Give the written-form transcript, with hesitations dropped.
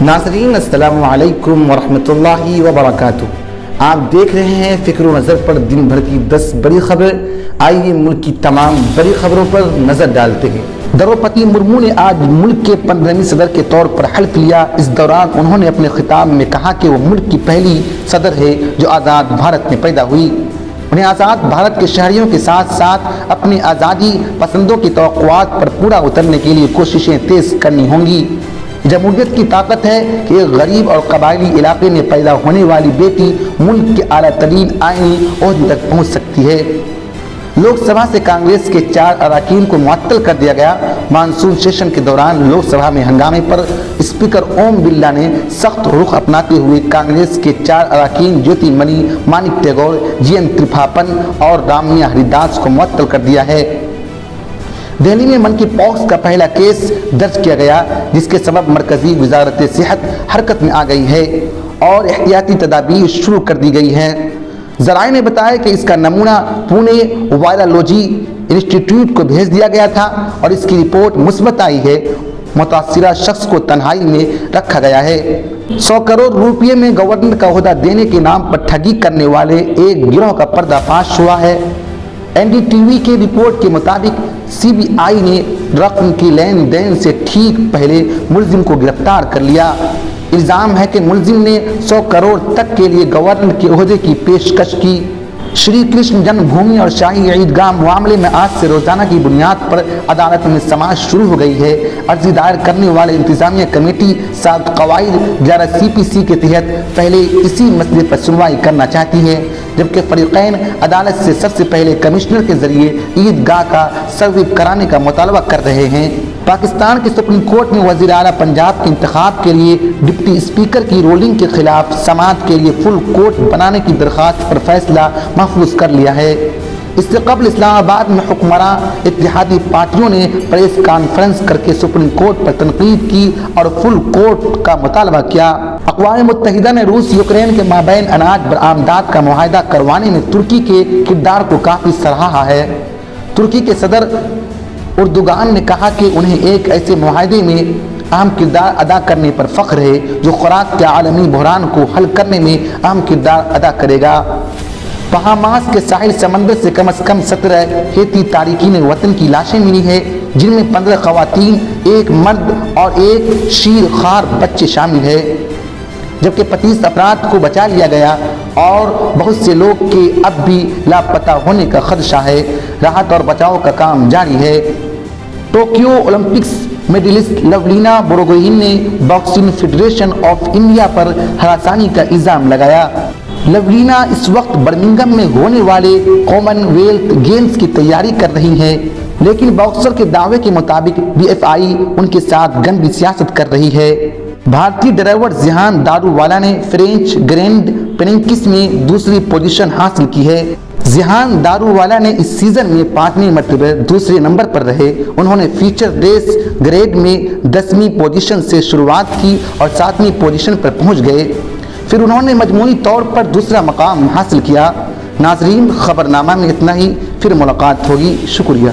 ناظرین السلام علیکم ورحمۃ اللہ وبرکاتہ۔ آپ دیکھ رہے ہیں فکر و نظر پر دن بھر کی 10 بڑی خبریں۔ آئیے ملک کی تمام بڑی خبروں پر نظر ڈالتے ہیں۔ دروپتی مرمو نے آج ملک کے 15ویں صدر کے طور پر حلف لیا۔ اس دوران انہوں نے اپنے خطاب میں کہا کہ وہ ملک کی پہلی صدر ہے جو آزاد بھارت میں پیدا ہوئی۔ انہیں آزاد بھارت کے شہریوں کے ساتھ ساتھ اپنی آزادی پسندوں کی توقعات پر پورا اترنے کے لیے کوششیں تیز کرنی ہوں گی۔ جمہوریت کی طاقت ہے کہ ایک غریب اور قبائلی علاقے میں پیدا ہونے والی بیٹی ملک کے اعلیٰ ترین آئینی عہدے تک پہنچ سکتی ہے۔ لوک سبھا سے کانگریس کے 4 اراکین کو معطل کر دیا گیا۔ مانسون سیشن کے دوران لوک سبھا میں ہنگامے پر اسپیکر اوم برلا نے سخت رخ اپناتے ہوئے کانگریس کے 4 اراکین جیوتی منی، مانک ٹیگور، جی این ترپاپن اور رامیا ہری داس کو معطل کر دیا ہے۔ دہلی میں منکی پاکس کا پہلا کیس درج کیا گیا، جس کے سبب مرکزی وزارت صحت حرکت میں آ گئی ہے اور احتیاطی تدابیر شروع کر دی گئی ہیں۔ ذرائع نے بتایا کہ اس کا نمونہ پونے وائرالوجی انسٹی ٹیوٹ کو بھیج دیا گیا تھا اور اس کی رپورٹ مثبت آئی ہے۔ متاثرہ شخص کو تنہائی میں رکھا گیا ہے۔ 100 کروڑ روپے میں گورنر کا عہدہ دینے کے نام پر ٹھگی کرنے والے ایک گروہ کا پردہ فاش ہوا ہے۔ این ڈی ٹی وی کی رپورٹ کے مطابق سی بی آئی نے رقم کی لین دین سے ٹھیک پہلے ملزم کو گرفتار کر لیا۔ الزام ہے کہ ملزم نے 100 کروڑ تک کے لیے گورنر کے عہدے کی پیشکش کی۔ شری کرشن جنم بھومی اور شاہی عیدگاہ معاملے میں آج سے روزانہ کی بنیاد پر عدالت میں سماعت شروع ہو گئی ہے۔ عرضی دائر کرنے والے انتظامیہ کمیٹی 7 قواعد 11 سی پی سی کے تحت پہلے اسی مسئلے پر سنوائی کرنا چاہتی ہے، جبکہ فریقین عدالت سے سب سے پہلے کمشنر کے ذریعے عیدگاہ کا سروے کرانے کا مطالبہ کر رہے ہیں۔ پاکستان کے سپریم کورٹ نے وزیر اعلیٰ پنجاب کے انتخاب کے لیے ڈپٹی اسپیکر کی رولنگ کے خلاف سماعت کے لیے فل کورٹ بنانے کی درخواست پر فیصلہ محفوظ کر لیا ہے۔ اس سے قبل اسلام آباد میں حکمراں اتحادی پارٹیوں نے پریس کانفرنس کر کے سپریم کورٹ پر تنقید کی اور فل کورٹ کا مطالبہ کیا۔ اقوام متحدہ نے روس یوکرین کے مابین اناج برآمدات کا معاہدہ کروانے میں ترکی کے کردار کو کافی سراہا ہے۔ ترکی کے صدر اردوغان نے کہا کہ انہیں ایک ایسے معاہدے میں اہم کردار ادا کرنے پر فخر ہے جو خوراک کے عالمی بحران کو حل کرنے میں اہم کردار ادا کرے گا۔ بہاماس کے ساحل سمندر سے کم از کم 17 ہیتی تارکین وطن کی لاشیں ملی ہیں، جن میں 15 خواتین، 1 مرد اور 1 شیر خوار بچے شامل ہیں، جبکہ 35 افراد کو بچا لیا گیا اور بہت سے لوگ کے اب بھی لاپتہ ہونے کا خدشہ ہے۔ راحت اور بچاؤ کا کام جاری ہے۔ ٹوکیو اولمپکس میڈلسٹ لولینا بورگوہین نے باکسنگ فیڈریشن آف انڈیا پر ہراسانی کا الزام لگایا۔ لولینا اس وقت برمنگھم میں ہونے والے کامن ویلتھ گیمز کی تیاری کر رہی ہیں، لیکن باکسر کے دعوے کے مطابق بی ایف آئی ان کے ساتھ گندی سیاست کر رہی ہے۔ بھارتی ڈرائیور ذیحان داروالا نے فرینچ گرینڈ پرنکس میں دوسری پوزیشن حاصل کی ہے۔ ذیحان داروالا نے اس سیزن میں 5ویں مرتبہ دوسرے نمبر پر رہے۔ انہوں نے فیچر ریس گریڈ میں 10ویں پوزیشن سے شروعات کی اور 7ویں پوزیشن پر پہنچ گئے، پھر انہوں نے مجموعی طور پر دوسرا مقام حاصل کیا۔ ناظرین، خبرنامہ میں اتنا ہی، پھر ملاقات ہوگی۔ شکریہ۔